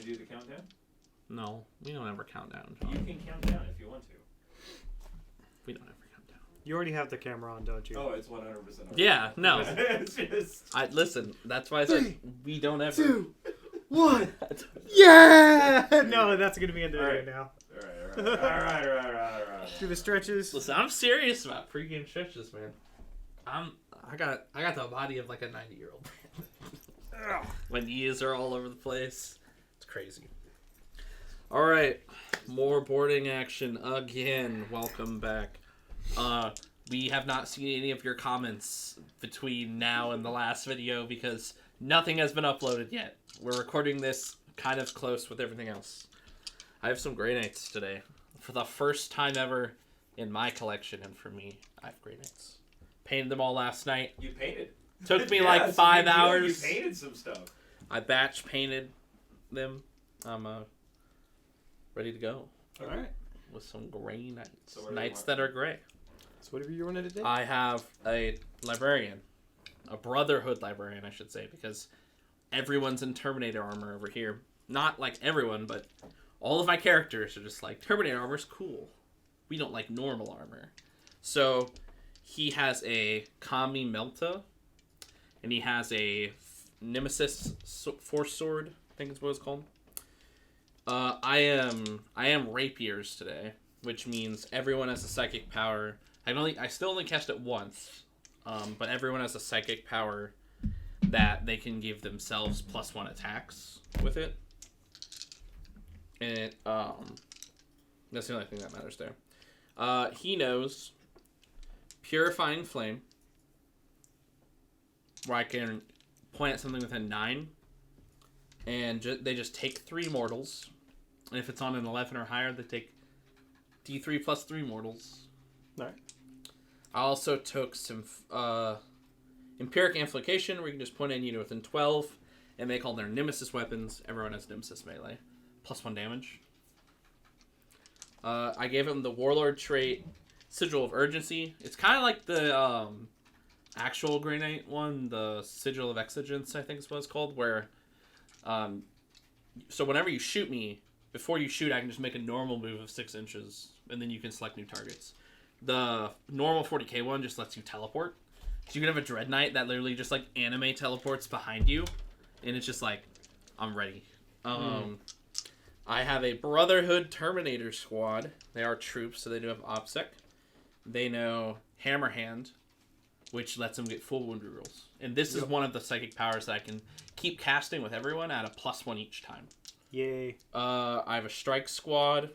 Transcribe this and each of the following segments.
do the countdown? No, we don't ever count down. You can count down if you want to. We don't ever count down. You already have the camera on, don't you? Oh, it's 100%. Yeah, no. It's just... Listen, that's why I said we don't ever. 2, 1. Yeah! No, that's going to be in there right now. All right. Do the stretches. Listen, I'm serious about pregame stretches, man. I got the body of like a 90-year-old. My knees are all over the place. It's crazy. All right, more boarding action again. Welcome back. We have not seen any of your comments between now and the last video because nothing has been uploaded yet. We're recording this kind of close with everything else. I have some Grey Knights today. For the first time ever in my collection, and for me, I have Grey Knights. Painted them all last night. You painted. Took me like 5 hours. You painted some stuff. I batch painted them. I'm ready to go. All right. With some Grey Knights. So Knights that are gray. So whatever you wanted to do. I have a Librarian. A Brotherhood Librarian, I should say, because everyone's in Terminator armor over here. Not like everyone, but all of my characters are just like, Terminator armor's cool. We don't like normal armor. So he has a Combi-melta, and he has a Nemesis Force Sword, I think is what it's called. I am Rapiers today, which means everyone has a psychic power. I still only cast it once, but everyone has a psychic power that they can give themselves +1 attacks with it. And that's the only thing that matters there. He knows Purifying Flame, where I can point at something within 9, and they just take 3 mortals. And if it's on an 11 or higher, they take D3 plus 3 mortals. Alright. I also took some Empyric Amplification, where you can just point at a unit within 12, and make all their Nemesis weapons. Everyone has Nemesis melee. +1 damage. I gave him the Warlord trait, Sigil of Urgency. It's kind of like the actual Grey Knight one, the Sigil of Exigence, I think is what it's called, where so whenever you shoot me, before you shoot, I can just make a normal move of 6 inches, and then you can select new targets. The normal 40k one just lets you teleport. So you can have a Dread Knight that literally just like anime teleports behind you, and it's just like, I'm ready. I have a Brotherhood Terminator Squad. They are troops, so they do have OPSEC. They know Hammerhand, which lets them get full wound rerolls. And this is one of the psychic powers that I can keep casting with everyone at a +1 each time. Yay. I have a Strike Squad,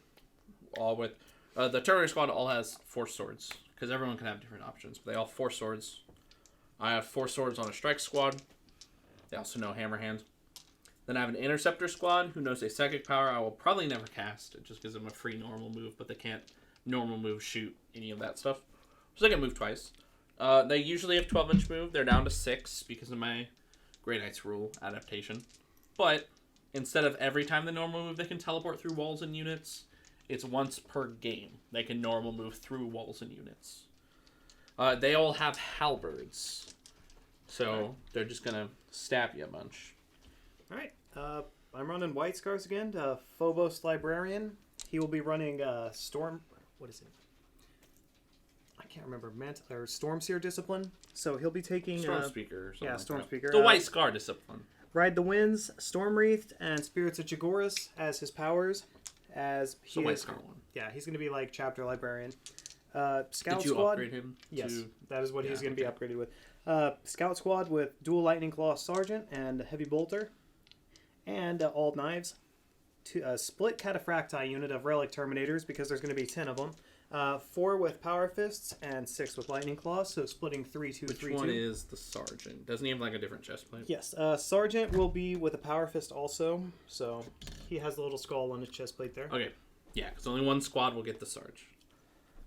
all with... the Terminator Squad all has 4 swords, because everyone can have different options, but they all have 4 swords. I have 4 swords on a Strike Squad. They also know Hammerhand. Then I have an Interceptor Squad, who knows a psychic power I will probably never cast. It just gives them a free normal move, but they can't normal move, shoot, any of that stuff. So they can move twice. They usually have 12-inch move. They're down to 6 because of my Grey Knights rule adaptation. But instead of every time they normal move, they can teleport through walls and units. It's once per game. They can normal move through walls and units. They all have halberds. So they're just going to stab you a bunch. Alright. I'm running White Scars again. Phobos Librarian. He will be running Storm... What is it? I can't remember. Stormseer Discipline. So he'll be taking... Storm Speaker. Or something like Storm that. Speaker. The White Scar Discipline. Ride the Winds, Storm Wreathed, and Spirits of Chagoras as his powers. As he the White Scar one. Yeah, he's going to be like Chapter Librarian. Scout Did you Squad. upgrade him? Yes, that is what he's going to be upgraded with. Scout Squad with Dual Lightning Claw Sergeant and Heavy Bolter. And all knives. Split Cataphracti unit of Relic Terminators, because there's going to be 10 of them. 4 with Power Fists and 6 with Lightning Claws, so splitting 3-2-3-2. Which one is the Sergeant? Doesn't he have like a different chest plate? Yes, Sergeant will be with a Power Fist also, so he has the little skull on his chest plate there. Okay, yeah, because only one squad will get the Sarge.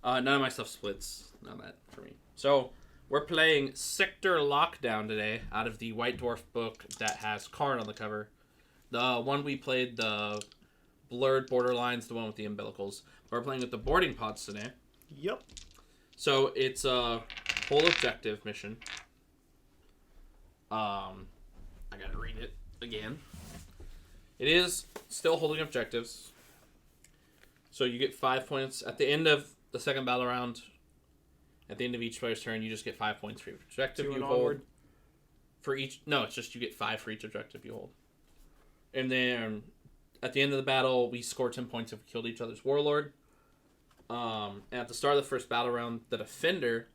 None of my stuff splits. None of that for me. So, we're playing Sector Lockdown today out of the White Dwarf book that has Karn on the cover. The one we played, the Blurred Borderlines, the one with the umbilicals. We're playing with the boarding pods today. Yep. So it's a whole objective mission. I gotta read it again. It is still holding objectives. So you get 5 points at the end of the second battle round. At the end of each player's turn, you just get 5 points for each objective you hold. Onward. For each, no, it's just you get 5 for each objective you hold. And then at the end of the battle, we score 10 points if we killed each other's warlord. And at the start of the first battle round, the defender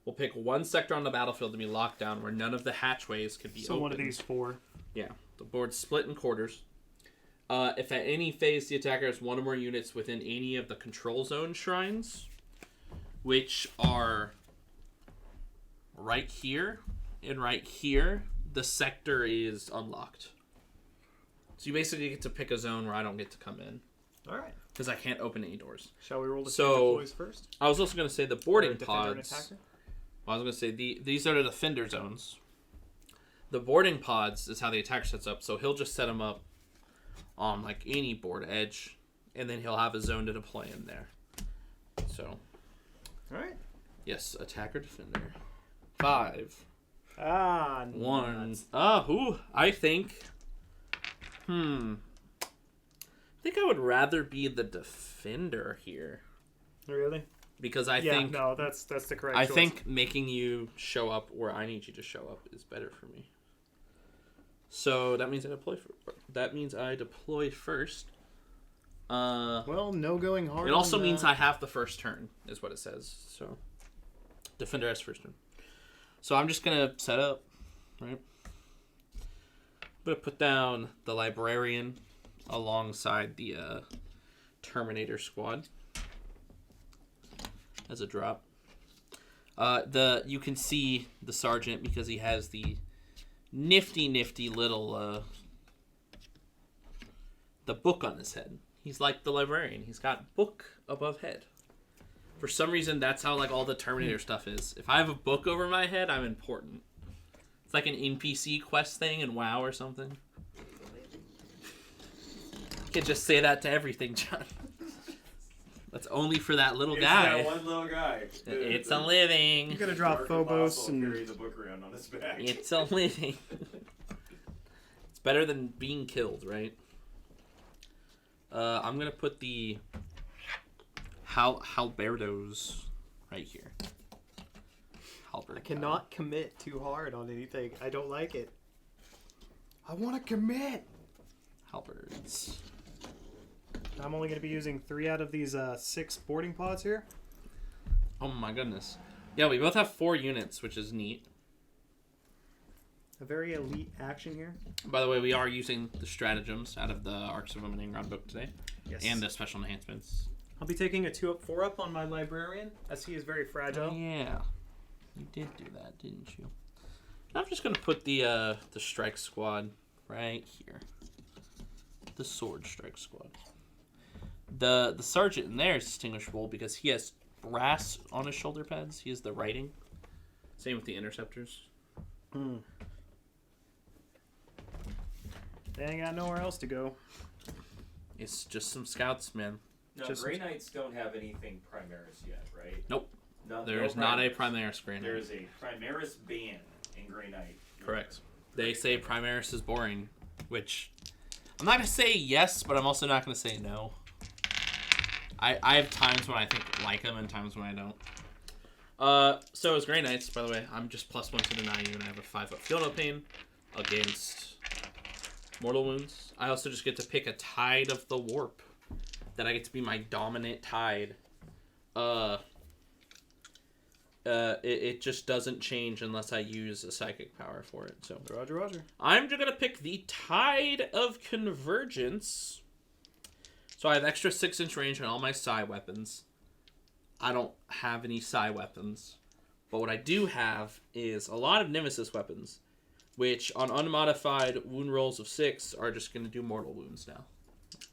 will pick one sector on the battlefield to be locked down where none of the hatchways could be opened. So one of these 4. Yeah, the board's split in quarters. If at any phase the attacker has one or more units within any of the control zone shrines, which are right here and right here, the sector is unlocked. So you basically get to pick a zone where I don't get to come in. All right. Because I can't open any doors. Shall we roll the So, deploys first? I was also going to say the boarding Defender and pods. attacker? Well, I was going to say these are the defender zones. The boarding pods is how the attacker sets up. So he'll just set them up on like any board edge, and then he'll have a zone to deploy in there. So, All right. yes, attacker, defender. 5. Ah, 1. nuts. I think. I think I would rather be the defender here Really? because I Yeah, think no, that's the correct I choice. think making you show up where I need you to show up is better for me. So that means I deploy first. Well, no going hard. It also on means the- I have the first turn, is what it says. So defender has first turn. So I'm just gonna set up, right? I'm gonna put down the Librarian alongside the Terminator Squad as a drop. You can see the Sergeant because he has the nifty little the book on his head. He's like the Librarian. He's got book above head. For some reason, that's how like all the Terminator stuff is. If I have a book over my head, I'm important. It's like an NPC quest thing in WoW or something. You can just say that to everything, John. That's only for that little guy. That one little guy. It's a living. You're gonna drop Dark Phobos Apostle and carry the book around on his back. It's a living. It's better than being killed, right? I'm gonna put the Halberdos right here. Halberd. I cannot commit too hard on anything. I don't like it. I want to commit. Halberds. I'm only going to be using 3 out of these 6 boarding pods here. Oh my goodness. Yeah, we both have 4 units, which is neat. A very elite action here. By the way, we are using the stratagems out of the Arks of Omen Ground book today. Yes. And the special enhancements. I'll be taking a 2-up, 4-up on my Librarian, as he is very fragile. Oh, yeah. You did do that, didn't you? I'm just going to put the strike squad right here. The sword strike squad. The sergeant in there is distinguishable because he has brass on his shoulder pads. He has the writing. Same with the interceptors. They ain't got nowhere else to go. It's just some scouts, man. No, Just- Grey Knights don't have anything Primaris yet, right? Nope. No, There no is not a Primaris. Primaris Grey Knight. There is a Primaris ban in Grey Knight. Correct. They say Primaris is boring, which I'm not going to say yes, but I'm also not going to say no. I have times when I think like them and times when I don't. So as Grey Knights, by the way, I'm just +1 to deny you, and I have a 5-up Feel No Pain against Mortal Wounds. I also just get to pick a Tide of the Warp. That I get to be my dominant Tide. It just doesn't change unless I use a psychic power for it. So Roger. I'm just gonna pick the Tide of Convergence. So I have extra 6-inch range on all my psi weapons. I don't have any psi weapons, but what I do have is a lot of Nemesis weapons, which on unmodified wound rolls of 6 are just gonna do mortal wounds now.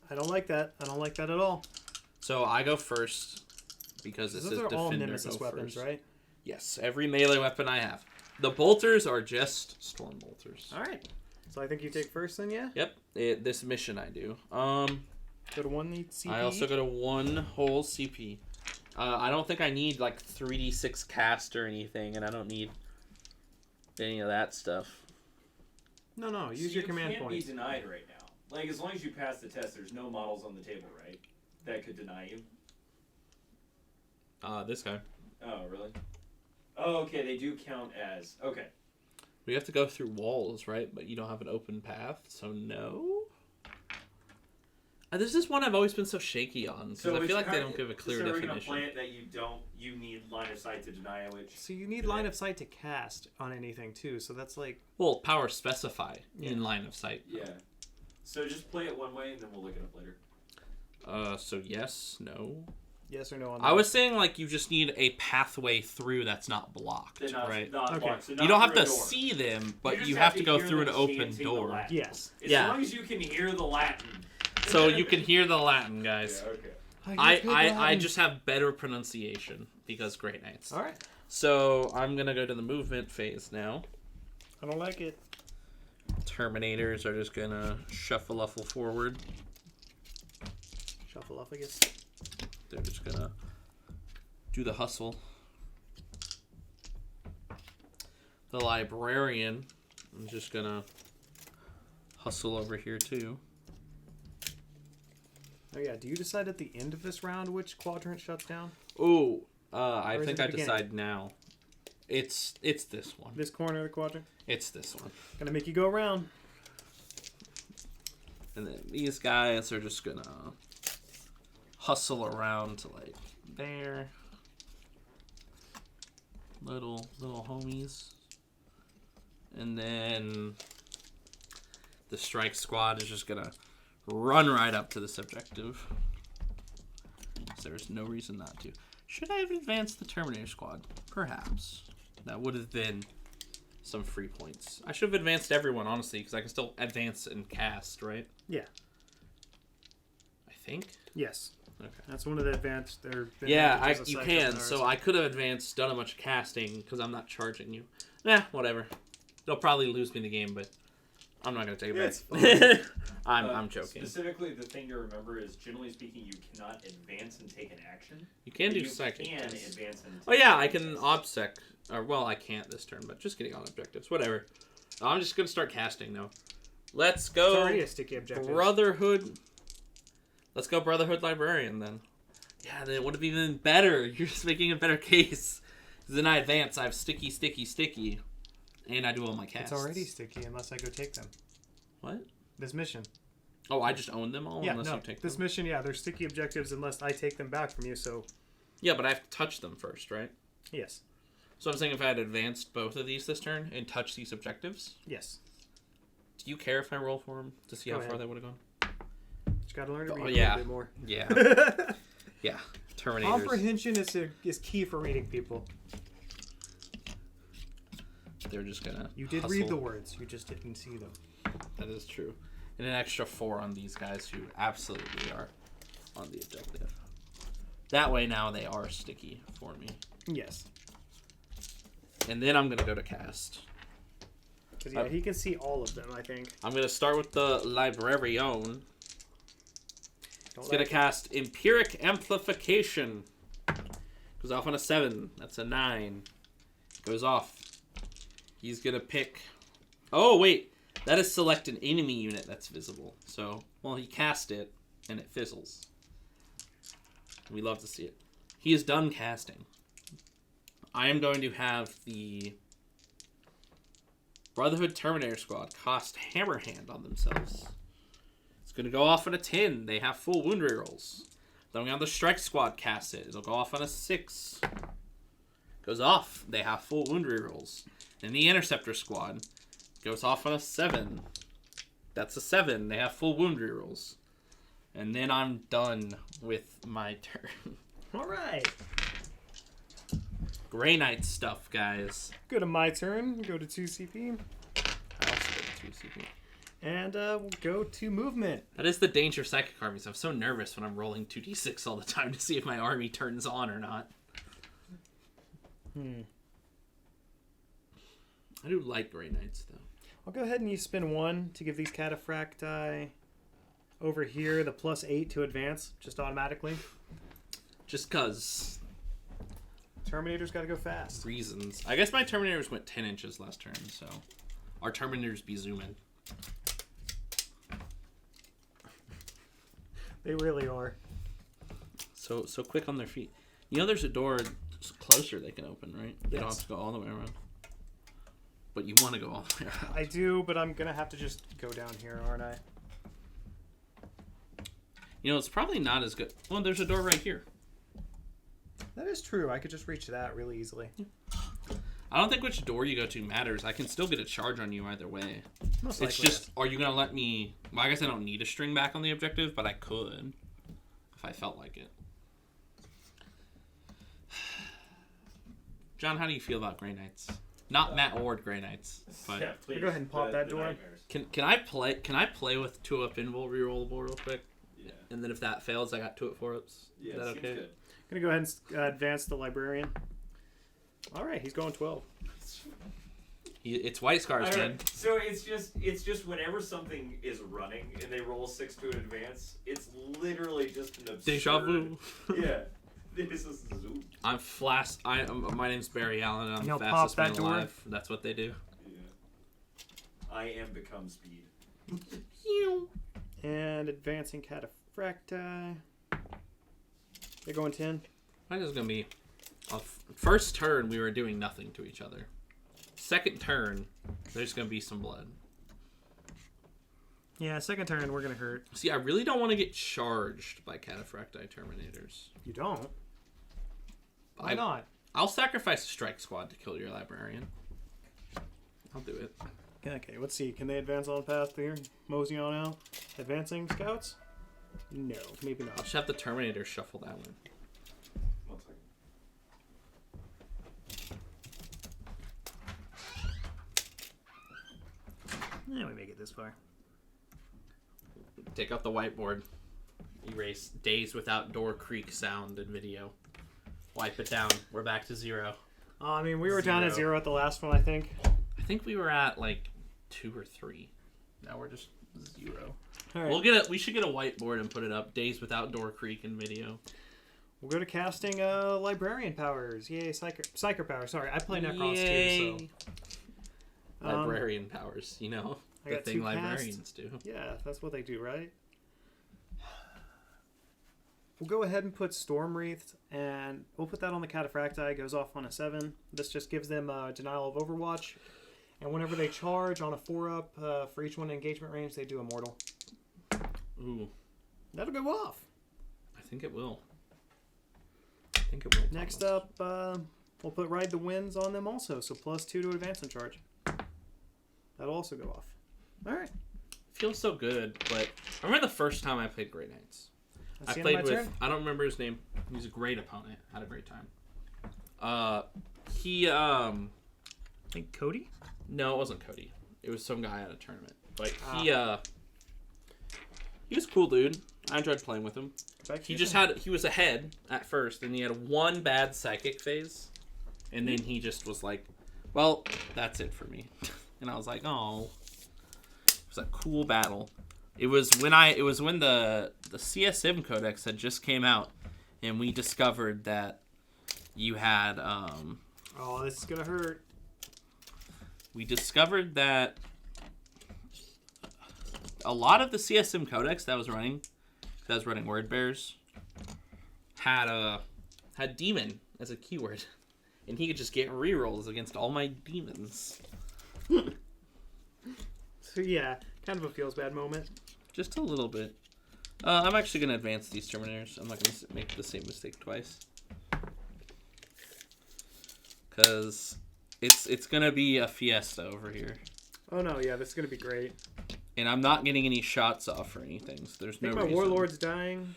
I don't like that. I don't like that at all. So I go first because it Those says are all defender Nemesis go weapons, first. right? Yes, every melee weapon I have. The bolters are just storm bolters. All right. So I think you take first then, yeah? Yep, this mission I do. Go to 1 CP. I also go to 1 whole CP. I don't think I need like 3d6 cast or anything, and I don't need any of that stuff. No, use your command You can't points. be denied right now. Like, as long as you pass the test, there's no models on the table, right? That could deny you. This guy. Oh, really? Oh, okay, they do count as... Okay. We have to go through walls, right? But you don't have an open path, so no? This is one I've always been so shaky on, because I feel like they don't give a clear definition. So we're going to play it that you need line of sight to deny it, which... So you need line of sight to cast on anything, too, so that's like... Well, power specify in line of sight. Yeah. So just play it one way, and then we'll look it up later. So yes, no... Yes or no on that? I was saying, like, you just need a pathway through that's not blocked, right? Not blocked, so not you don't have through to a door. see them, but You have to go hear through an them open chanting the door. Latin. Yes. As Yeah. long as you can hear the Latin. So you can hear the Latin, guys. Yeah, okay. I just have better pronunciation because Great Knights. All right. So I'm going to go to the movement phase now. I don't like it. Terminators are just going to shuffle forward. Shuffle off, I guess. They're just going to do the hustle. The Librarian, I'm just going to hustle over here too. Oh yeah, do you decide at the end of this round which quadrant shuts down? Oh, I Or is think it I the beginning? decide now. It's this one. This corner of the quadrant? It's this one. Gonna make you go around. And then these guys are just gonna hustle around to like there. Little homies. And then the strike squad is just gonna run right up to this objective. So there's no reason not to. Should I have advanced the Terminator squad? Perhaps. That would have been some free points. I should have advanced everyone, honestly, because I can still advance and cast, right? Yeah. I think? Yes. Okay. That's one of the advanced. Yeah, you can. So I could have advanced, done a bunch of casting, because I'm not charging you. Whatever. They'll probably lose me the game, but I'm not going to take it back. I'm joking. Specifically, the thing to remember is, generally speaking, you cannot advance and take an action. You can do you psychic. You can advance and Oh yeah, I can obsec. Or, well, I can't this turn, but just getting on objectives. Whatever. I'm just going to start casting now. Let's go. It's already a sticky objective. Brotherhood. Let's go Brotherhood Librarian then. Yeah, then it would have been even better. You're just making a better case. Because then I advance. I have sticky. And I do all my casts. It's already sticky unless I go take them. What? This mission. Oh, I just own them all unless you take them? This mission, yeah, they're sticky objectives unless I take them back from you, so... Yeah, but I have to touch them first, right? Yes. So I'm saying if I had advanced both of these this turn and touched these objectives? Yes. Do you care if I roll for them to see Go how far ahead. they would have gone? Just gotta learn to read a yeah. little bit more. Yeah. Yeah. Terminators. Comprehension is key for reading people. They're just gonna You did hustle. read the words, you just didn't see them. That is true. And an extra 4 on these guys who absolutely are on the objective. That way now they are sticky for me. Yes. And then I'm going to go to cast. Because, yeah, he can see all of them, I think. I'm going to start with the Librarian. He's going to cast Empyric Amplification. Goes off on a 7. That's a 9. Goes off. He's going to pick... Oh, wait. That is select an enemy unit that's visible. So, well, he cast it, and it fizzles. We love to see it. He is done casting. I am going to have the Brotherhood Terminator Squad cost Hammerhand on themselves. It's going to go off on a 10. They have full wound rerolls. Then we have the Strike Squad cast it. It'll go off on a 6. Goes off. They have full wound rerolls. And the Interceptor Squad goes off on a 7. That's a 7. They have full wound rerolls. And then I'm done with my turn. All right. Grey Knight stuff, guys. Go to my turn. Go to 2 CP. I also go to 2 CP. And we'll go to movement. That is the danger of Psychic armies. I'm so nervous when I'm rolling 2d6 all the time to see if my army turns on or not. I do like Grey Knights, though. I'll go ahead and you spin 1 to give these cataphracti over here the +8 to advance, just automatically. Just cause Terminator's got to go fast. reasons. I guess my Terminators went 10 inches last turn, so our Terminators be zooming. They really are. So quick on their feet. You know, there's a door closer they can open, right? They don't have to go all the way around. But you want to go all the way around. I do, but I'm gonna have to just go down here, aren't I? You know, it's probably not as good. Well, there's a door right here. That is true. I could just reach that really easily. I don't think which door you go to matters. I can still get a charge on you either way. Most It's likely, just, are you going to let me... Well, I guess I don't need a string back on the objective, but I could. If I felt like it. John, how do you feel about Grey Knights? Not Matt Ward Grey Knights, but... Yeah, please. Go ahead and pop that door. nightmares. Can I play with 2-up invul rerollable real quick? Yeah. And then if that fails, I got 2-up 4-ups. Yeah, Is that seems okay? good. Gonna go ahead and advance the Librarian. All right, he's going 12. It's white scars, All man. right, so it's just whenever something is running and they roll 6 to an advance, it's literally just an absurd. Deja vu. Yeah. This is zoo. I'm fast. My name's Barry Allen. And I'm You'll the pop fastest that man door? alive. That's what they do. Yeah. I am become speed. And advancing Cataphracti. They're going 10. Mine is gonna be. First turn, we were doing nothing to each other. Second turn, there's gonna be some blood. Yeah, second turn, we're gonna hurt. See, I really don't want to get charged by Cataphracti Terminators. You don't? Why not? I'll sacrifice a strike squad to kill your Librarian. I'll do it. Okay, let's see. Can they advance on past here? Mosey on out. Advancing scouts? No, maybe I'll not. just have the Terminator shuffle that one. 1 second. Yeah, we make it this far. Take out the whiteboard. Erase days without door creak sound and video. Wipe it down. We're back to 0. I mean, we were down at 0. 0 at the last one, I think. I think we were at like 2 or 3. Now we're just 0. All right. We should get a whiteboard and put it up. Days without door creak and video. We'll go to casting Librarian powers. Yay, Psyker powers. Sorry, I play Necrons too, so. Librarian powers, you know, I the got thing 2 casts. librarians do. Yeah, that's what they do, right? We'll go ahead and put Storm Wreath, and we'll put that on the Cataphracti. Goes off on a 7. This just gives them denial of Overwatch. And whenever they charge on a 4-up, for each one in engagement range, they do Immortal. Ooh, That'll go off. I think it will. Next up, we'll put Ride the Winds on them also, so +2 to advance and charge. That'll also go off. All right. Feels so good, but I remember the first time I played Grey Knights. That's I the end played of my with, turn. I don't remember his name. He was a great opponent. Had a great time. He, I think Cody? no, it wasn't Cody. It was some guy at a tournament. But he was a cool dude. I enjoyed playing with him. He was ahead at first, and he had one bad psychic phase, and then he just was like, well, that's it for me. And I was like, oh. It was a cool battle. It was when the CSM Codex had just came out, and we discovered that you had Oh, this is gonna hurt. we discovered that a lot of the CSM Codex that was running word bears had demon as a keyword, and he could just get rerolls against all my demons. So yeah, kind of a feels bad moment. Just a little bit. I'm actually going to advance these Terminators. I'm not going to make the same mistake twice. Because it's going to be a fiesta over here. Oh no, yeah, this is gonna be great. And I'm not getting any shots off or anything, so there's I think no my reason. Warlord's dying.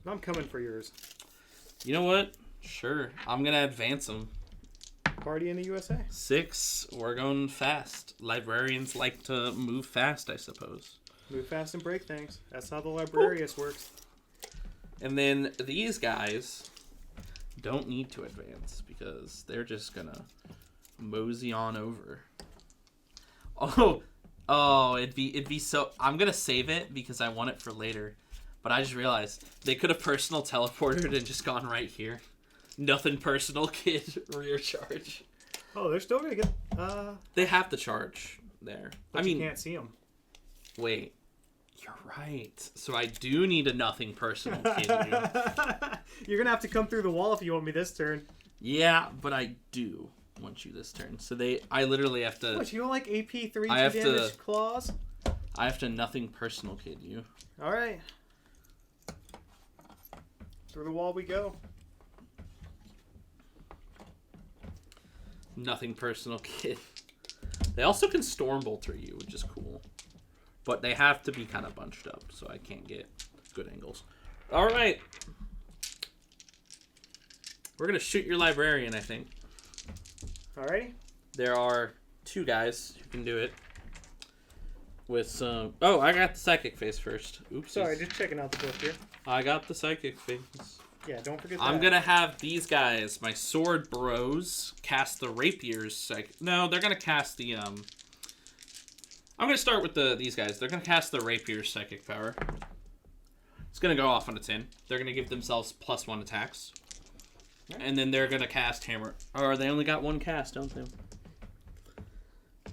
I'm coming for yours. You know what? Sure. I'm going to advance them. Party in the USA. 6. We're going fast. Librarians like to move fast, I suppose. Move fast and break things. That's how the Librarius works. And then these guys don't need to advance because they're just gonna mosey on over. Oh, it'd be so. I'm gonna save it because I want it for later. But I just realized they could have personal teleported and just gone right here. Nothing personal, kid. Rear charge. Oh, they're still gonna get. They have to charge there. But I mean, you can't see them. wait. You're right. So I do need a nothing personal kid you. You're gonna have to come through the wall if you want me this turn. Yeah, but I do want you this turn. So I literally have to. What, you don't like AP 3 I have damage to- claws? I have to nothing personal kid you. All right. Through the wall we go. Nothing personal kid. They also can Stormbolter you, which is cool. But they have to be kind of bunched up, so I can't get good angles. All right. We're going to shoot your Librarian, I think. Alrighty. There are 2 guys who can do it. With some... Oh, I got the Psychic Phase first. Oops. Sorry, just checking out the book here. I got the Psychic Phase. Yeah, don't forget that. I'm going to have these guys, my Sword Bros, cast the Rapiers. No, they're going to cast the... I'm going to start with these guys. They're going to cast the Rapier's Psychic Power. It's going to go off on a 10. They're going to give themselves +1 attacks. And then they're going to cast Hammer. Or they only got 1 cast, don't they?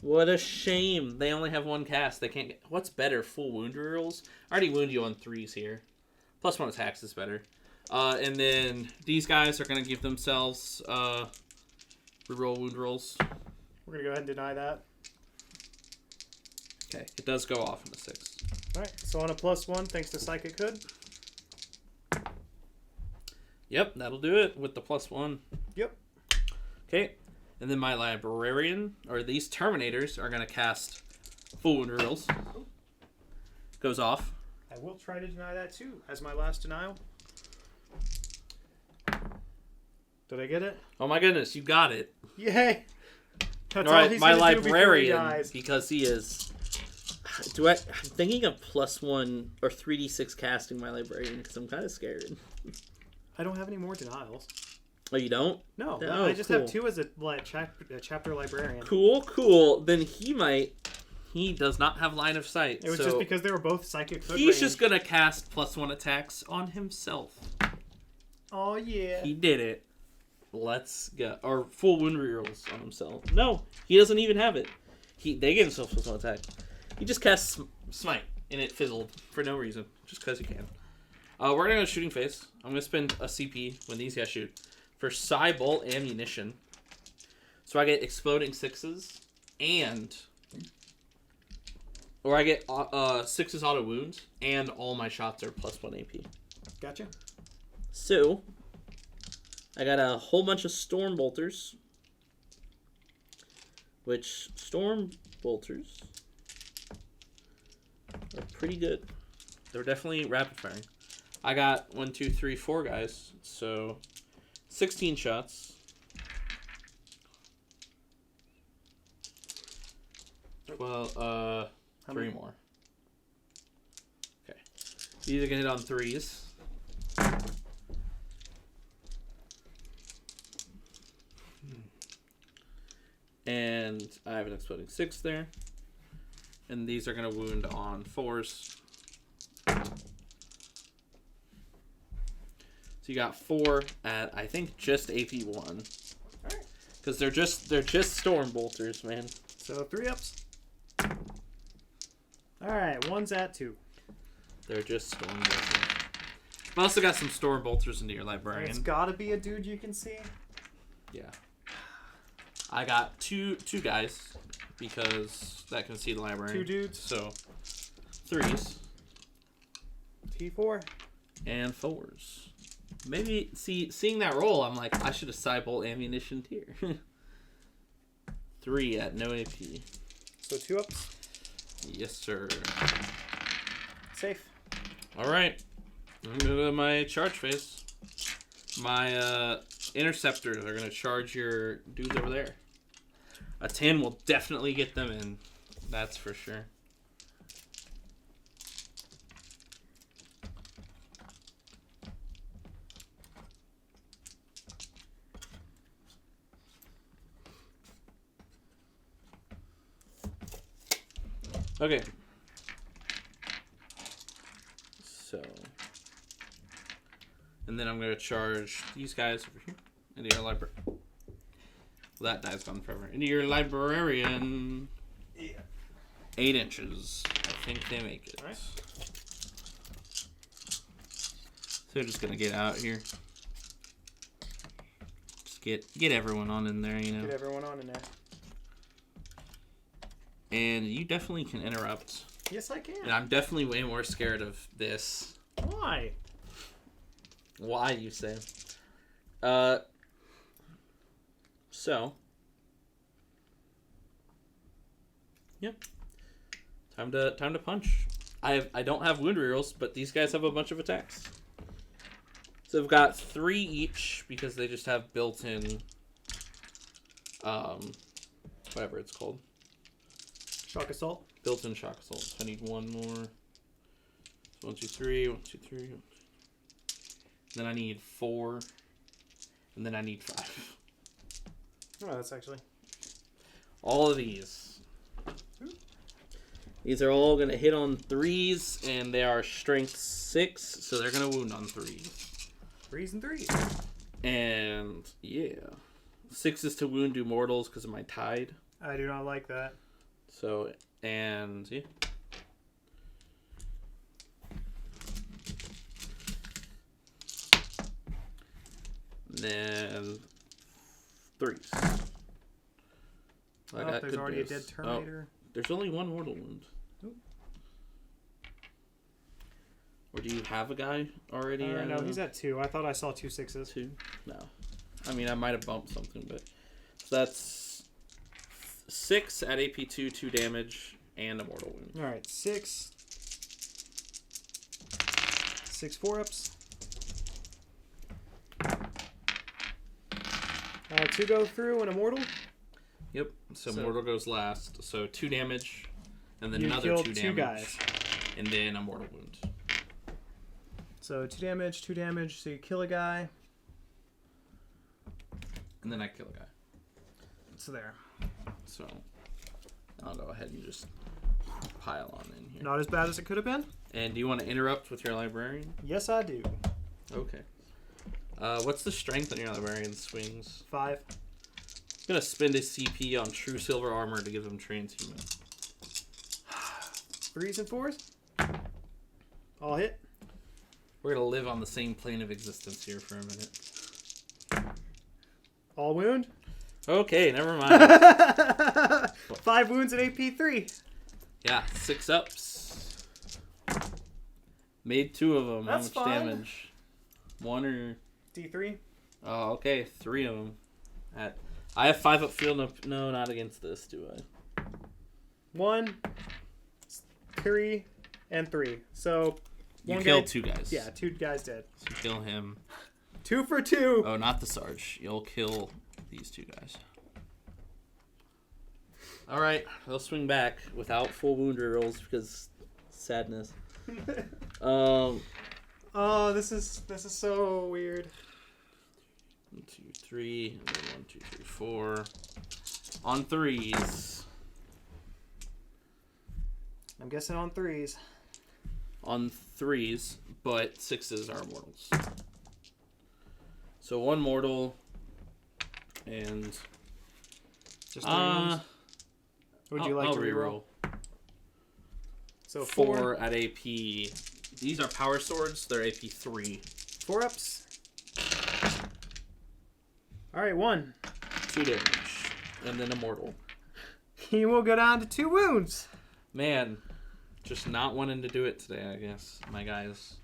What a shame. They only have 1 cast. They can't get... What's better? Full wound rolls? I already wound you on 3s here. +1 attacks is better. And then these guys are going to give themselves reroll wound rolls. We're going to go ahead and deny that. Okay, it does go off in a 6. Alright, so on a +1, thanks to Psychic Hood. Yep, that'll do it with the +1. Yep. Okay, and then my Librarian, or these Terminators, are going to cast full wound rolls. Goes off. I will try to deny that too, as my last denial. Did I get it? Oh my goodness, you got it. Yay! That's All all right, he's my gonna do before he Librarian, dies. because he is... I'm thinking of +1 or 3d6 casting my Librarian, because I'm kind of scared. I don't have any more denials. Oh, you don't? No, Oh, I just cool. have 2 as a chapter Librarian. Cool. Then he does not have line of sight. It was so just because they were both Psychic Hood he's range. just going to cast +1 attacks on himself. Oh, yeah. He did it. Let's go. Or full wound rerolls on himself. No, he doesn't even have it. They give himself +1 attack. He just casts Smite, and it fizzled for no reason, just because he can. We're going to go shooting phase. I'm going to spend a CP when these guys shoot for Psybolt Ammunition. So I get exploding 6s and... Or I get 6s auto wounds, and all my shots are +1 AP. Gotcha. So, I got a whole bunch of Stormbolters. Which, Stormbolters are pretty good. They're definitely rapid firing. I got 1, 2, 3, 4 guys. So, 16 shots. Well, 3 more. Okay. These are going to hit on 3s. And I have an exploding 6 there. And these are going to wound on 4s. So you got 4 at, I think, just AP1. Alright. Because they're just Storm Bolters, man. So 3 ups. Alright, 1's at 2. They're just Storm Bolters. I also got some Storm Bolters into your Librarian. It's gotta be a dude you can see. Yeah. I got two guys because that can see the Librarian. 2 dudes. So 3s T4. and 4s. Maybe seeing that roll, I'm like, I should have Psybolt Ammunition here. 3 at no AP. So 2 ups. Yes, sir. Safe. All right. I'm going to go to my charge phase. My interceptors are going to charge your dudes over there. A 10 will definitely get them in. That's for sure. Okay. So. And then I'm going to charge these guys over here into your library. Well, that die's gone forever. Into your Librarian. Yeah. 8 inches. I think they make it. Alright. they're just gonna get out here. Just get everyone on in there, you know. Get everyone on in there. And you definitely can interrupt. Yes, I can. And I'm definitely way more scared of this. Why? Why, you say? So. Yep. Time to punch. I don't have wound rerolls, but these guys have a bunch of attacks. So they've got 3 each because they just have built-in, whatever it's called. Shock assault. Built-in shock assault. I need 1 more. 1, 2, 3. 1, 2, 3. Then I need 4, and then I need 5. Oh, that's actually All of these. These are all going to hit on 3s, and they are strength 6, so they're going to wound on 3s. 3s and 3s. And, yeah. 6s to wound do mortals because of my tide. I do not like that. So, and, yeah. Then 3s. Oh, there's already a dead Terminator. Oh, there's only 1 mortal wound. Ooh. Or do you have a guy already? No, he's at 2. I thought I saw 2 6s. 2? No. I mean, I might have bumped something, but... So that's 6 at AP2, 2 damage, and a mortal wound. Alright, 6. 6 4-ups. 2 go through and a mortal. Yep. So mortal goes last. So 2 damage, and then You another 2 killed damage. 2 guys. And then a mortal wound. So 2 damage, 2 damage. So you kill a guy. And then I kill a guy. So there. So I'll go ahead and just pile on in here. Not as bad as it could have been. And do you want to interrupt with your librarian? Yes, I do. Okay. What's the strength on your librarian swings? 5. He's gonna spend his CP on true silver armor to give him transhuman. 3s and 4s. All hit. We're gonna live on the same plane of existence here for a minute. All wound. Okay, never mind. 5 wounds at AP 3. Yeah, 6 ups. Made 2 of them. That's How much fine. damage? 1 or... D3. Oh, okay, 3 of them. I have 5 up field. No, not against this, do I? 1, 3, and 3. So You one kill guy, 2 guys. Yeah, 2 guys dead. So you kill him. 2 for 2. Oh, not the Sarge. You'll kill these 2 guys. Alright, they'll swing back without full wound rolls because sadness. Oh, this is so weird. 1, 2, 3, and then 1, 2, 3, 4. On 3s. I'm guessing on 3s. On 3s, but 6s are mortals. So 1 mortal, and Just 3 wounds. Would you like to reroll? So 4 at AP. These are power swords. They're AP 3. 4-ups. All right, 1. 2 damage, and then a mortal. He will go down to 2 wounds. Man, just not wanting to do it today, I guess. My guys.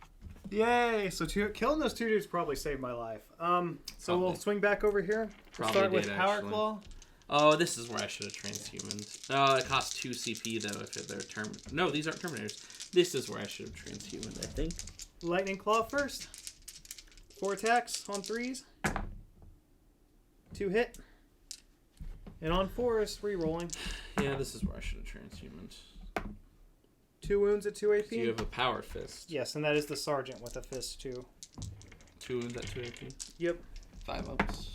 Yay! So killing those 2 dudes probably saved my life. So Probably. we'll swing back over here. We'll Probably start with did, Power actually. Claw. Oh, this is where I should have transhumaned. Oh, it costs 2 CP though if they're No, these aren't Terminators. This is where I should have transhumaned, I think. Lightning Claw first. 4 attacks on 3s. 2 hit. And on 4s, re-rolling. Yeah, this is where I should have transhumaned. 2 wounds at 2 AP. So you have a power fist. Yes, and that is the Sergeant with a fist too. 2 wounds at 2 AP. Yep. 5 ups.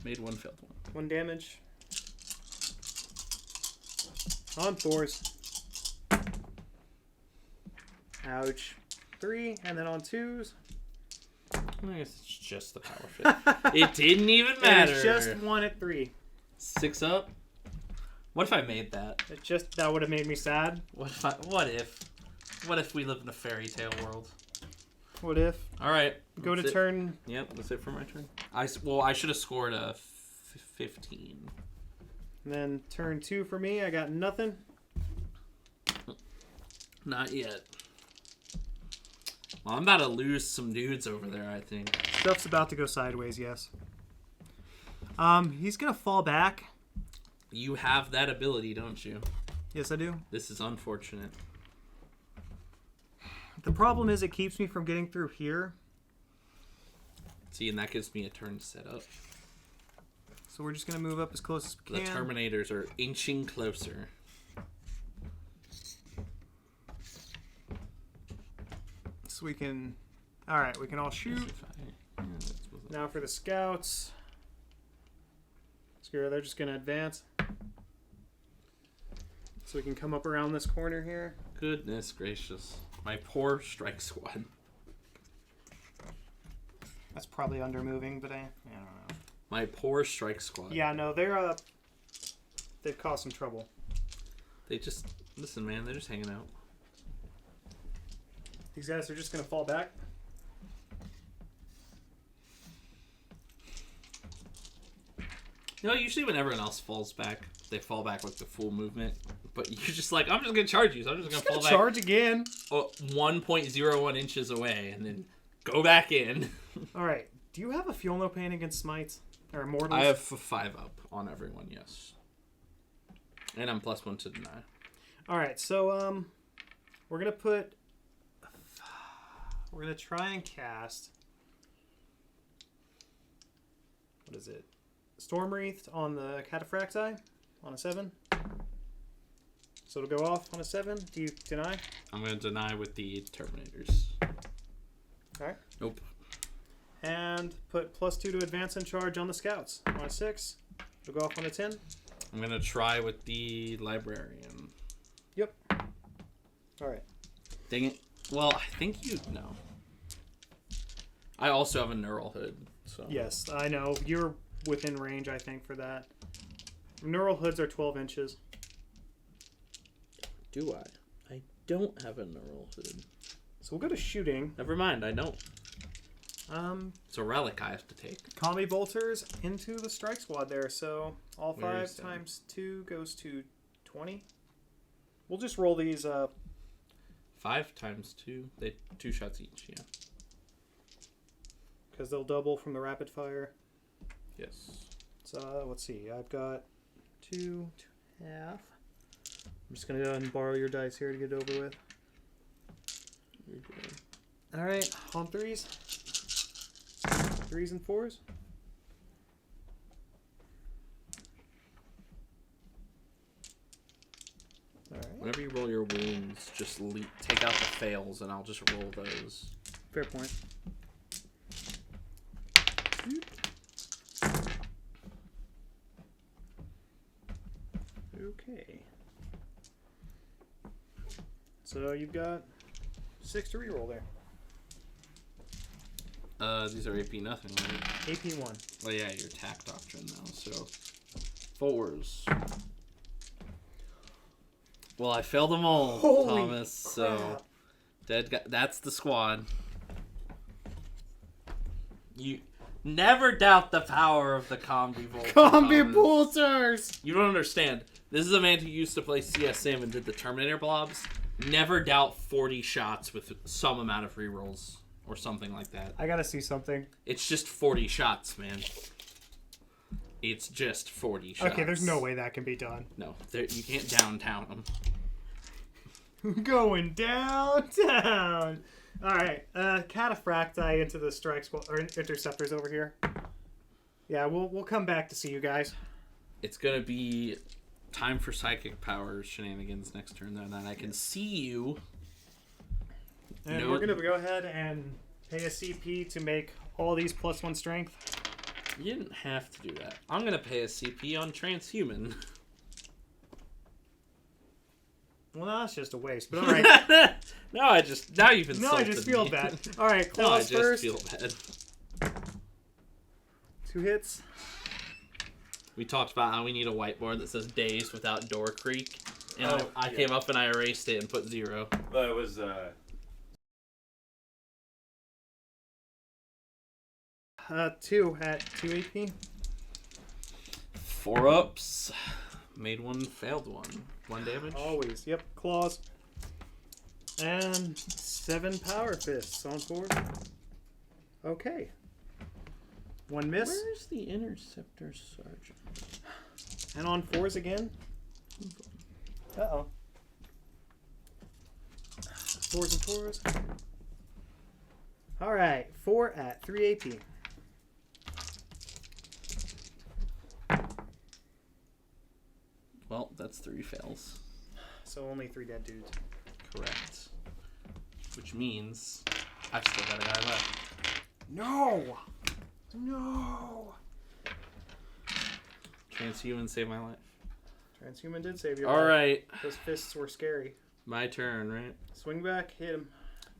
Made 1, failed 1. 1 damage. On 4s. Ouch. 3, and then on 2s. I guess it's just the power fist. It didn't even matter. It's just 1 at 3. 6 up. What if I made that? That would have made me sad. What if we lived in a fairy tale world? What if? All right. Go to turn. Yep, that's it for my turn. I should have scored a 15. And then turn 2 for me. I got nothing. Not yet. Well, I'm about to lose some dudes over there, I think. Stuff's about to go sideways, yes. He's gonna fall back. You have that ability, don't you? Yes, I do. This is unfortunate. The problem is it keeps me from getting through here. See, and that gives me a turn set up. So we're just gonna move up as close as we The can. Terminators are inching closer. So we can... Alright, we can all shoot. Now for the scouts. Screw it, they're just gonna advance. So we can come up around this corner here. Goodness gracious. My poor strike squad. That's probably under moving, but I don't know. My poor strike squad. Yeah, no, they've caused some trouble. They just... Listen, man, they're just hanging out. These guys are just gonna fall back. You know, usually when everyone else falls back, they fall back with the full movement. But you're just like, I'm just going to charge you, so I'm just going to fall back. Charge again. 1.01 inches away, and then go back in. Alright, do you have a fuel no pain against smites? Or immortals? I have 5 up on everyone, yes. And I'm +1 to deny. Alright, so, we're going to put... We're going to try and cast... What is it? Storm Wreath on the Cataphracti on a 7. So it'll go off on a 7. Do you deny? I'm going to deny with the Terminators. Alright. Nope. And put +2 to advance and charge on the scouts on a 6. It'll go off on a 10. I'm going to try with the Librarian. Yep. Alright. Dang it. Well, I think you know. I also have a Neural Hood. So. Yes, I know. You're within range, I think, for that. Neural hoods are 12 inches. Do I? I don't have a Neural Hood. So we'll go to shooting. Never mind, I don't. It's a relic I have to take. Combi bolters into the strike squad there. So all Where 5 is that? times 2 goes to 20. We'll just roll these 5 times 2. They 2 shots each, yeah. because they'll double from the rapid fire. Yes. So let's see. I've got 2, 2.5. I'm just gonna go ahead and borrow your dice here to get it over with. You're good. All right, on 3s. 3s and 4s. All right. Whenever you roll your wounds, just take out the fails, and I'll just roll those. Fair point. Okay. So you've got 6 to reroll there. These are AP nothing, right? AP 1. Oh yeah, your attack doctrine now. So 4s. Well, I failed them all, Holy Thomas. crap. So dead guy. That's the squad. You never doubt the power of the Combi bolter. Combi bolters! You don't understand. This is a man who used to play CSM and did the Terminator blobs. Never doubt 40 shots with some amount of rerolls or something like that. I gotta see something. It's just 40 shots, man. It's just 40 shots. Okay, there's no way that can be done. No, you can't downtown them. Going downtown. All right, Cataphracti into the strike squad or interceptors over here. Yeah, we'll come back to see you guys. It's gonna be time for psychic powers shenanigans next turn, then I can see you. And we're gonna go ahead and pay a CP to make all these +1 strength. You didn't have to do that. I'm gonna pay a CP on transhuman. Well, no, that's just a waste. But all right. now you've insulted No, I just feel me. bad. All right, No, I claws just first. feel bad. 2 hits. We talked about how we need a whiteboard that says days without door creak, and I came up and I erased it and put 0. But it was 2 at 2 AP. 4 ups. Made one, failed one. 1 damage. Always. Yep. Claws. And 7 power fists on 4. Okay. 1 miss. Where's the Interceptor Sergeant? And on 4s again. Uh-oh. 4s and 4s. Alright. 4 at 3 AP. Well, that's 3 fails. So only 3 dead dudes. Correct. Which means I've still got a guy left. No! No! Transhuman saved my life. Transhuman did save your life. Alright. Those fists were scary. My turn, right? Swing back, hit him.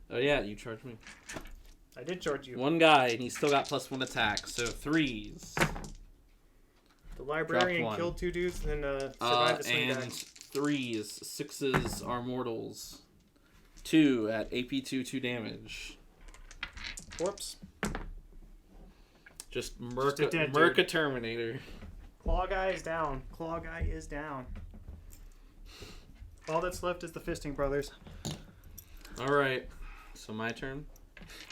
Oh yeah, you charged me. I did charge you. 1 guy, and he's still got +1 attack, so 3s. The Librarian Drop 1. killed 2 dudes and then survived the swing and back. 3s. 6s are mortals. 2 at AP 2 damage. Corpse. Just Just a Merca dead dude. Terminator. Claw guy is down. Claw guy is down. All that's left is the Fisting Brothers. Alright, so my turn.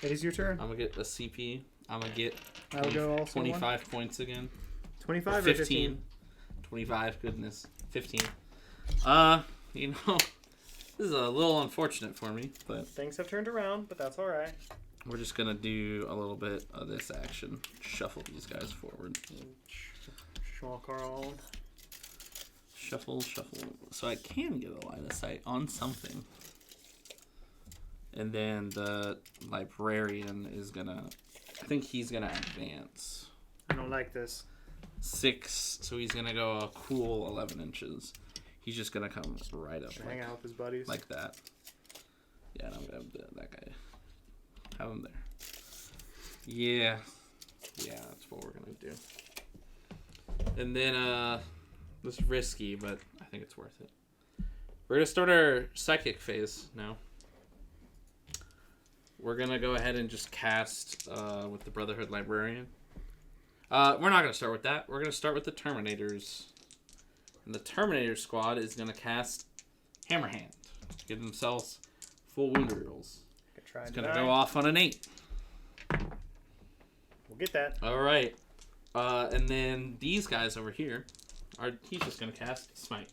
It is your turn. I'm gonna get a CP. I'm gonna get I'll go also 25 points again. 25 or 15. 15? 25, goodness. 15. You know, this is a little unfortunate for me, but Things have turned around, but that's alright. we're just gonna do a little bit of this action. Shuffle these guys forward. Carl. Shuffle, shuffle. So I can get a line of sight on something. And then the Librarian is gonna... I think he's gonna advance. I don't like this. 6, so he's gonna go a cool 11 inches. He's just gonna come right up Hang out with his buddies. like that. Yeah, and I'm gonna have that guy. Have him there. Yeah. Yeah, that's what we're gonna do. And then, this is risky, but I think it's worth it. We're gonna start our psychic phase now. We're gonna go ahead and just cast with the Brotherhood Librarian. We're not gonna start with that. We're gonna start with the Terminators. And the Terminator Squad is gonna cast Hammerhand. Give themselves full wound rolls. It's gonna go off on an 8. We'll get that. Alright. And then these guys over here he's just gonna cast Smite.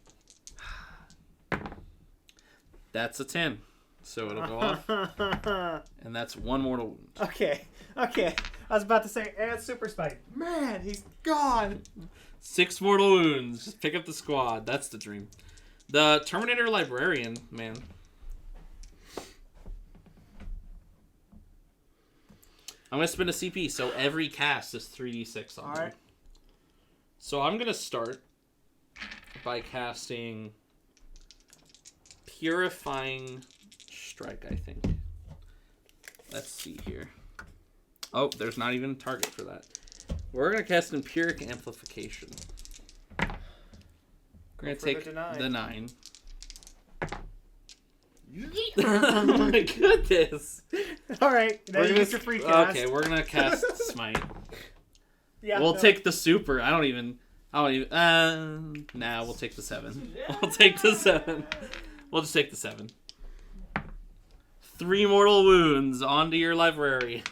That's a 10. So it'll go off. And that's 1 mortal wound. Okay. I was about to say, and Super Spike. Man, he's gone. 6 mortal wounds. Just pick up the squad. That's the dream. The Terminator Librarian, man. I'm going to spend a CP, so every cast is 3d6 on Alright. So I'm going to start by casting Purifying Strike, I think. Let's see here. Oh, there's not even a target for that. We're going to cast Empyric Amplification. We're going to take the 9. Oh my goodness. Alright, now you get your free cast. Okay, we're going to cast Smite. Yeah, We'll no. take the super. I don't even. Nah, we'll take the 7. We'll take the 7. We'll just take the 7. 3 mortal wounds onto your Librarian.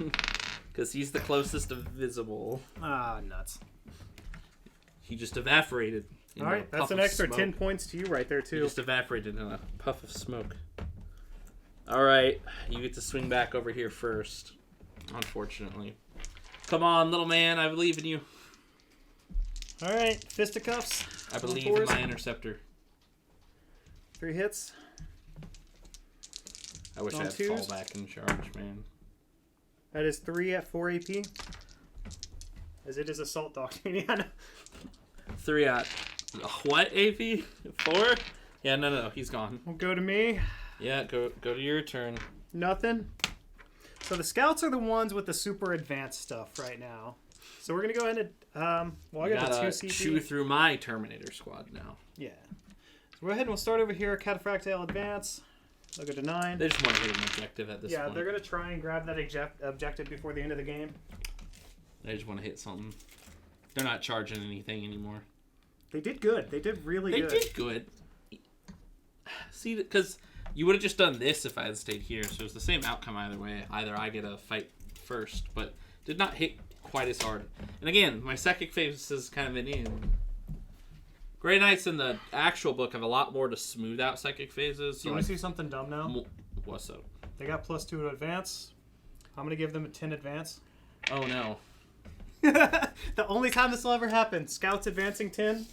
Because he's the closest of visible. Ah, nuts. He just evaporated. in a Alright, that's puff an of extra smoke. 10 points to you right there, He too. just evaporated in a puff of smoke. Alright, you get to swing back over here first. Unfortunately. Come on, little man, I believe in you. Alright, fisticuffs. I believe On in 4s. my Interceptor. 3 hits. I wish On I had 2s. fall back in charge, man. That is 3 at 4 AP. As it is Assault Dog. Yeah, 3 at what AP? 4? Yeah, no, he's gone. will go to me. Yeah, go to your turn. Nothing. So the scouts are the ones with the super advanced stuff right now. So we're gonna go ahead and well, I You got the 2 gotta CP. chew through my Terminator Squad now. Yeah. So go ahead and we'll start over here. Cataphractile advance. They'll go to 9. They just want to hit an objective at this Yeah, point. they're gonna try and grab that objective before the end of the game. They just want to hit something. They're not charging anything anymore. They did good. They did really good. They did good. See, because you would have just done this if I had stayed here, so it's the same outcome either way. Either I get a fight first, but did not hit quite as hard. And again, my psychic phase is kind of an in. Grey Knights in the actual book have a lot more to smooth out psychic phases. So you want to see something dumb now? What's up? They got +2 to advance. I'm going to give them a 10 advance. Oh, no. The only time this will ever happen. Scouts advancing 10.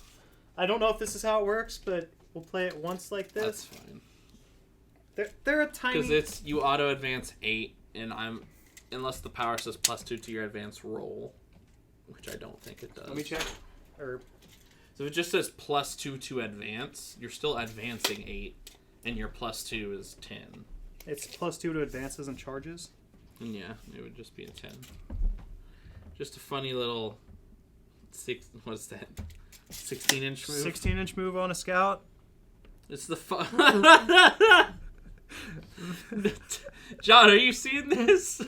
I don't know if this is how it works, but we'll play it once like this. That's fine. They're a tiny... Because it's, you auto-advance 8, and unless the power says +2 to your advance roll, which I don't think it does. Let me check. So if it just says +2 to advance, you're still advancing 8, and your +2 is 10. It's +2 to advances and charges? And yeah, it would just be a 10. Just a funny little... What's that? 16-inch move? 16-inch move on a scout. It's the John, are you seeing this?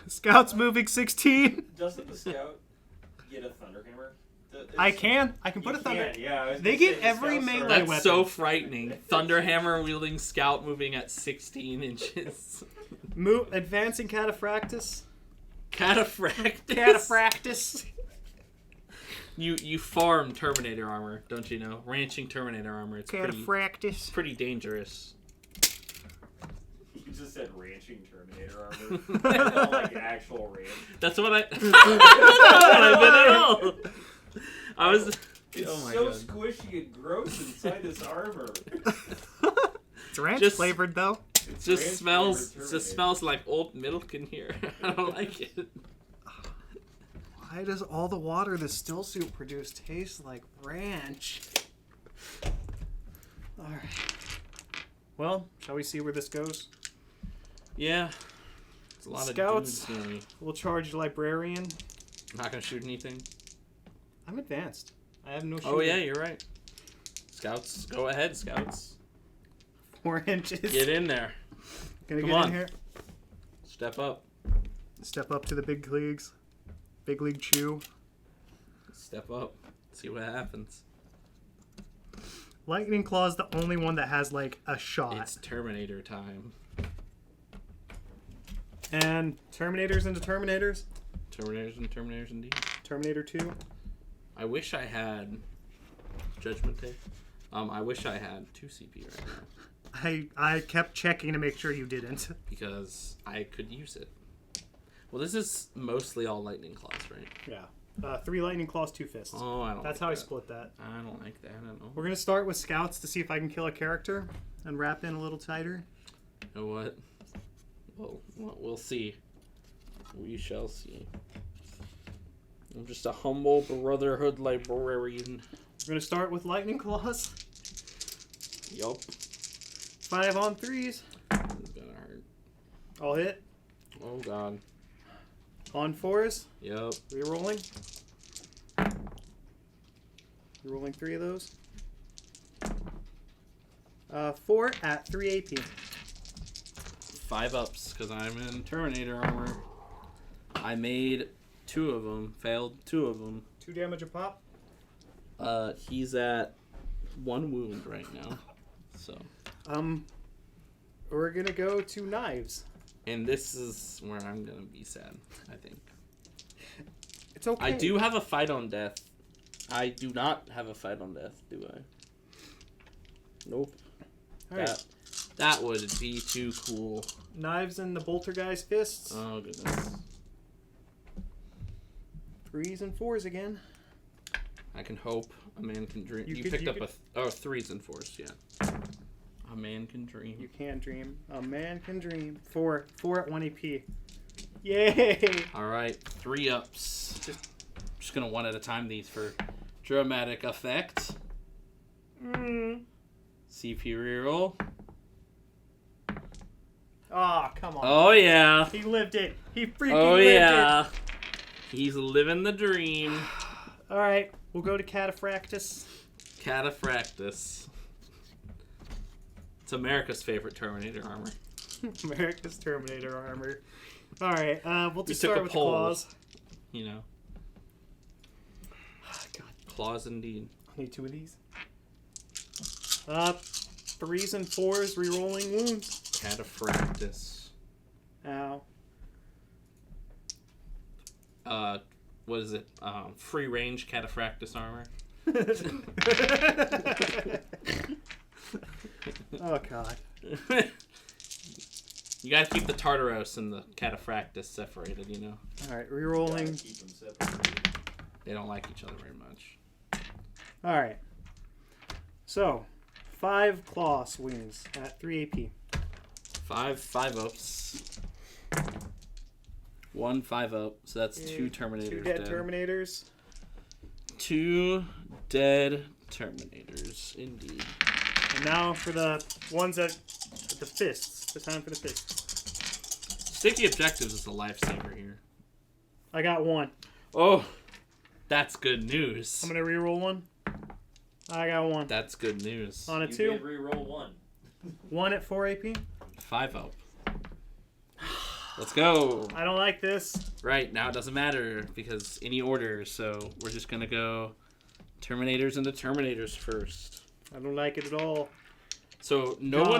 Scout's moving 16. Doesn't the scout get a thunderhammer? I can put a thunder. Yeah, they get every melee That's weapon. so frightening. Thunderhammer wielding scout moving at 16 inches. Advancing cataphractus. Cataphractus. You farm Terminator armor, don't you know? Ranching Terminator armor. It's cataphractus. Pretty dangerous. You just said ranching Terminator armor. Not like actual ranch. That's what I. That's what I meant at all. I was. It's oh my so God. squishy and gross inside this armor. It's ranch flavored though. It just smells like old milk in here. I don't like it. Why does all the water the still suit produce taste like ranch? Alright. Well, shall we see where this goes? Yeah. It's a lot Scouts of dudes. will charge Librarian. I'm not going to shoot anything. I'm advanced. I have no shooting. Oh, yeah, you're right. Scouts, go ahead, Scouts. 4 inches. Get in there. Gonna Come get on. in here. Step up. Step up to the big leagues. Big League Chew. Step up. See what happens. Lightning Claw's the only one that has, like, a shot. It's Terminator time. And Terminators into Terminators. Terminators and Terminators indeed. Terminator 2. I wish I had Judgment Day. I wish I had 2 CP right now. I kept checking to make sure you didn't. Because I could use it. Well, this is mostly all Lightning Claws, right? Yeah. 3 Lightning Claws, 2 Fists. Oh, I don't That's like how I that. split that. I don't like that. I don't know. We're going to start with Scouts to see if I can kill a character and wrap in a little tighter. You know what? Well, we'll see. We shall see. I'm just a humble Brotherhood librarian. We're going to start with Lightning Claws. Yup. 5 on 3s. It's gonna hurt. All hit. Oh, God. On 4s. Yup. Rerolling. Rerolling 3 of those. 4 at 3 AP. 5 ups, because I'm in Terminator armor. I made 2 of them. Failed 2 of them. 2 damage a pop. He's at 1 wound right now. So. We're gonna go to knives. And this is where I'm gonna be sad, I think. It's okay. I do have a fight on death. I do not have a fight on death, do I? Nope. All right. That would be too cool. Knives in the bolter guy's fists. Oh, goodness. 3s and 4s again. I can hope a man can dream. You could- picked you up could- a 3s and 4s, yeah. A man can dream. You can dream. A man can dream. 4 at 1 AP. Yay! Alright, 3 ups. Just gonna one at a time these for dramatic effect. CP reroll. Ah, come on. Oh, yeah. He lived it. He freaking Oh, lived yeah. He's living the dream. it. Alright, we'll go to Cataphractus. Cataphractus. It's America's favorite Terminator armor. America's Terminator armor. Alright, we'll just took start a with poll. claws. you know. God, Claws indeed. I need 2 of these. 3s and 4s, rerolling wounds. Cataphractus. Ow. What is it? Free range cataphractus armor. Oh god. You gotta keep the Tartaros and the cataphractus separated, you know. Alright, Gotta rerolling. keep them separated. They don't like each other very much. Alright. So, 5 claw swings at 3 AP. 5 ups. 1 5 up, so that's 2 Terminators. 2 dead Terminators. 2 dead Terminators, indeed. And now for the ones that the fists. The time for the fists. Sticky objectives is a lifesaver here. I got 1. Oh, that's good news. I'm gonna reroll 1. I got 1. That's good news. On a You 2. did reroll 1. 1 at 4 AP. 5 up. Let's go. I don't like this. Right, now it doesn't matter because any order, so we're just gonna go Terminators into Terminators first. I don't like it at all. So no John,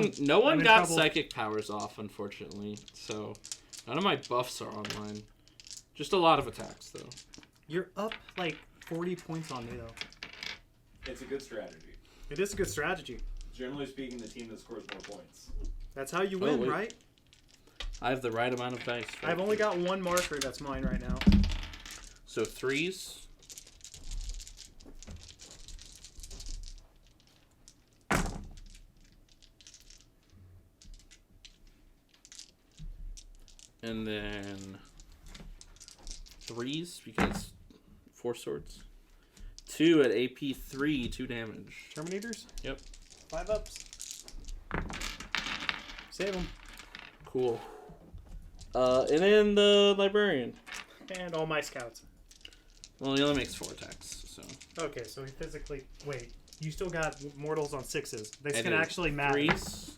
one I'm in got trouble. psychic powers off, unfortunately. So none of my buffs are online. Just a lot of attacks though. You're up like 40 points on me though. It's a good strategy. It is a good strategy. Generally speaking, the team that scores more points. That's how you win, wait. right? I have the right amount of dice. Right? I've only got 1 marker that's mine right now. So 3s. And then 3s because 4 swords. 2 at AP 3, 2 damage. Terminators? Yep. 5 ups. Save them. Cool. And then the Librarian. And all my scouts. Well, he only makes 4 attacks, so. Okay, so he physically... Wait, you still got mortals on 6s. This I can do. actually matter. 3s.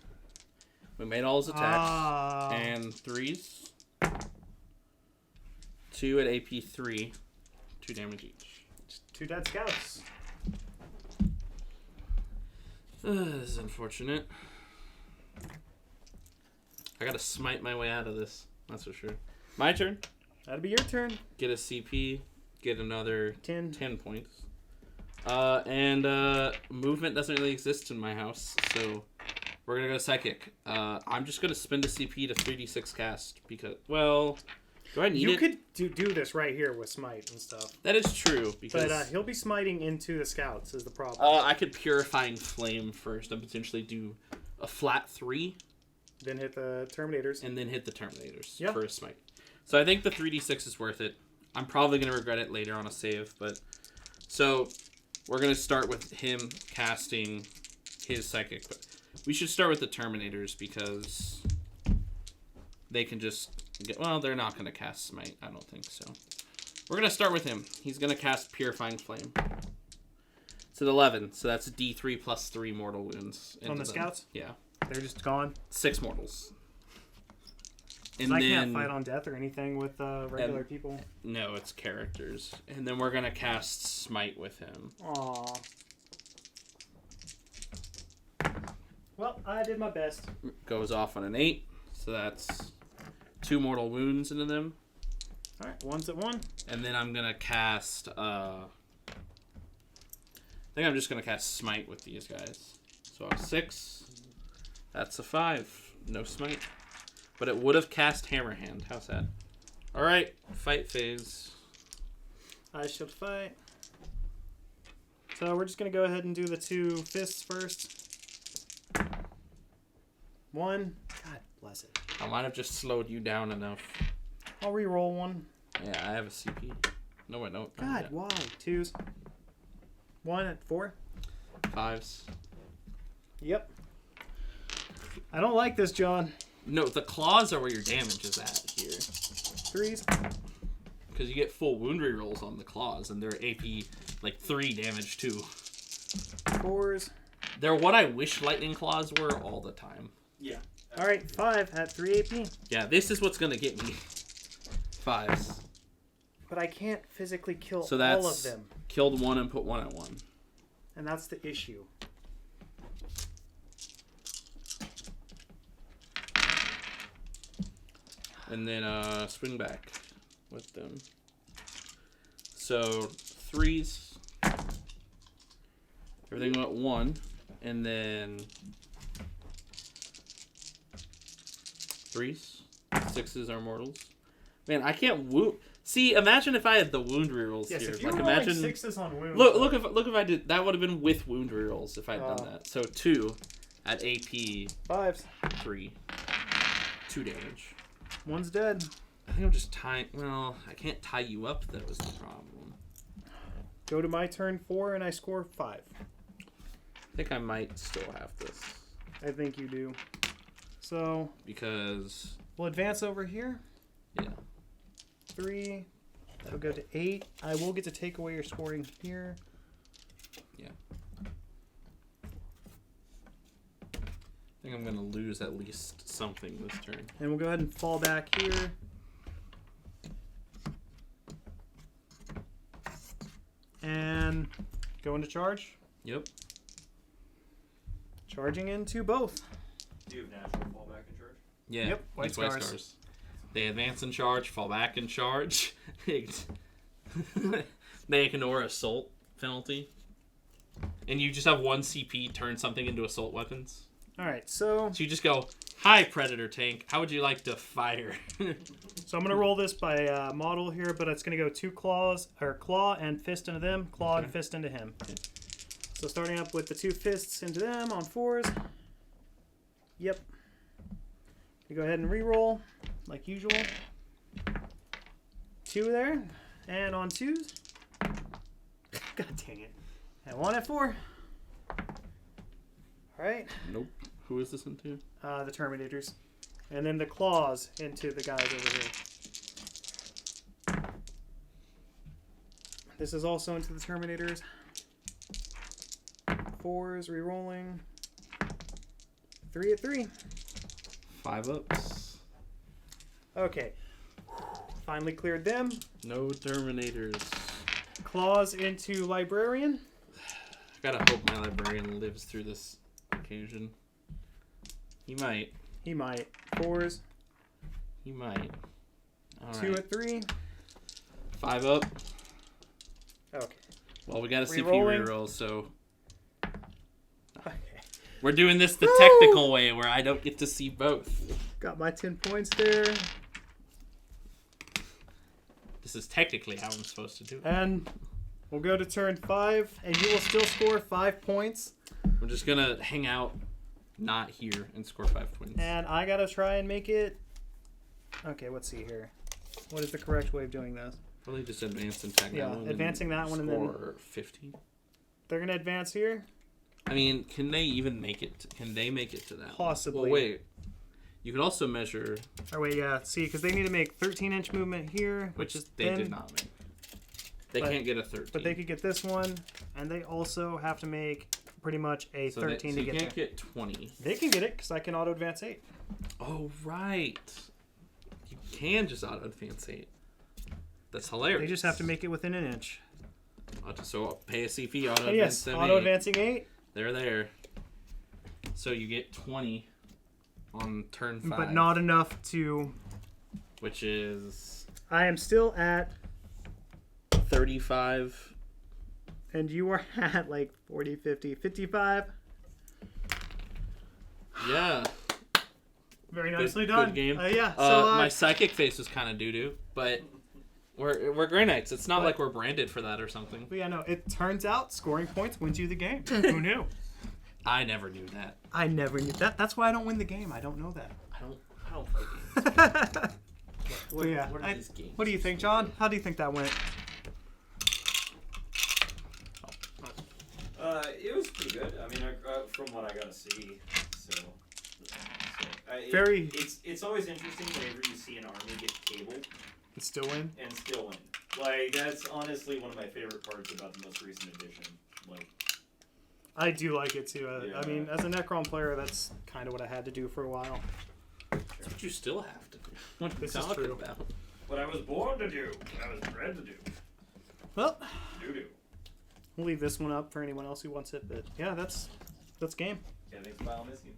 We made all his attacks. Ah. And 3s. 2 at AP 3. 2 damage each. 2 dead scouts. This is unfortunate. I gotta smite my way out of this. That's for sure. My turn. That'll be your turn. Get a CP. Get another 10. 10 points. And movement doesn't really exist in my house, so we're gonna go psychic. I'm just gonna spend a CP to 3d6 cast because, well, do I need You it? could do this right here with smite and stuff. That is true because But he'll be smiting into the scouts is the problem. I could Purifying Flame first and potentially do a flat 3 Then hit the Terminators. and then hit the Terminators Yep. for a smite. So I think the 3d6 is worth it. I'm probably going to regret it later on a save, but... So, we're going to start with him casting his psychic. But we should start with the Terminators because they can just... Well, they're not going to cast smite. I don't think so. We're going to start with him. He's going to cast Purifying Flame. It's at 11, so that's D3 plus 3 mortal wounds. On the scouts? Yeah. They're just gone. 6 mortals. And I then... can't fight on death or anything with regular people. No, it's characters. And then we're going to cast Smite with him. Aww. Well, I did my best. Goes off on an 8, so that's 2 mortal wounds into them. Alright, 1's at 1. And then I'm going to cast... I think I'm just going to cast Smite with these guys. So a 6. That's a 5. No Smite. But it would have cast Hammerhand. How's that? Alright, fight phase. I shall fight. So we're just going to go ahead and do the 2 fists first. 1. God bless it. I might have just slowed you down enough. I'll re-roll 1. Yeah, I have a CP. No, I don't. God, why? 2s. 1 at 4. 5s. Yep. I don't like this, John. No, the claws are where your damage is at here. 3s. Because you get full wound rerolls on the claws, and they're AP, like, 3 damage, too. 4s. They're what I wish lightning claws were all the time. Yeah. Alright, 5 at 3 AP. Yeah, this is what's going to get me. 5s. But I can't physically kill So all of that's them. killed 1 and put 1 at 1. And that's the issue. And then swing back with them. So 3s. Everything went 1. And then 3s. 6s are mortals. Man, I can't wound. See, imagine if I had the wound rerolls Yes, here. if you Like were imagine rolling 6s on wounds. look if I did that would have been with wound rerolls if I'd done that. So 2 at AP 5s. 3. 2 damage. One's dead. I think I'm just tying. Well, I can't tie you up. That was the problem. Go to my turn 4 and I score 5. I think I might still have this I think you do. So because we'll advance over here. yeah. 3. That'll go to 8. I will get to take away your scoring here. Yeah. I think I'm gonna lose at least something this turn. And we'll go ahead and fall back here. And go into charge. Yep. Charging into both. Do you have natural fallback in charge? Yeah. Yep, white it's white scars. scars. They advance in charge, fall back in charge. They ignore assault penalty. And you just have 1 CP turn something into assault weapons. Alright, so So you just go, hi, Predator Tank. How would you like to fire? so I'm going to roll this by model here, but it's going to go 2 claws, or claw and fist into them, claw and fist into him. Okay. So starting up with the 2 fists into them on 4s. Yep. You go ahead and re-roll, like usual. 2 there, and on 2s. God dang it. And 1 at 4. Alright. Nope. Who is this into? The Terminators. And then the claws into the guys over here. This is also into the Terminators. 4s, re-rolling. 3 at 3. 5 ups. Okay. Finally cleared them. No Terminators. Claws into Librarian. I gotta hope my Librarian lives through this occasion. He might. He might. 4s. He might. All 2 right. at 3. 5 up. Okay. Well, we got a CP Rerolling. reroll, so Okay. we're doing this the Woo! technical way where I don't get to see both. Got my 10 points there. This is technically how I'm supposed to do it. And we'll go to turn 5, and you will still score 5 points. We're just gonna hang out, not here, and score 5 points. And I gotta try and make it. Okay, let's see here. What is the correct way of doing this? Probably just advance and tag Yeah, that one. advancing that one and then- score 15. They're gonna advance here. I mean, can they even make it? Can they make it to that? Possibly. Well, wait. You can also measure, Oh wait, yeah. See, because they need to make 13-inch movement here, which is they thin, did not make. They But- can't get a 13. But they could get this one, and they also have to make pretty much a so 13 so to you get can't there. get 20. They can get it because I can auto advance 8. Oh, right. You can just auto advance 8. That's hilarious. They just have to make it within an inch. So pay a CP, auto And advance yes, them auto 8. advancing 8, They're there. So you get 20 on turn 5. but not enough to. Which is I am still at, 35. and you are at like 40, 50, 55. Yeah. Very Good- nicely good done. game. Yeah. So My psychic face was kind of doo-doo, but we're Grey Knights. It's not But- like we're branded for that or something. But yeah, no. It turns out scoring points wins you the game. Who knew? I never knew that. I never knew that. That's why I don't win the game. I don't know that. I don't play games. Well, yeah. What are these games? What do you think, John? How do you think that went? It was pretty good. I mean, from what I got to see, Very- It's always interesting whenever you see an army get cabled And still win? and still win. Like, that's honestly one of my favorite parts about the most recent edition. Like, I do like it too. Yeah. I mean, as a Necron player, that's kind of what I had to do for a while. That's what you still have to do. What are you This is talking true. about? What I was born to do. What I was bred to do. Well, Do. we'll leave this one up for anyone else who wants it. But yeah, that's game. Yeah, thanks for missing.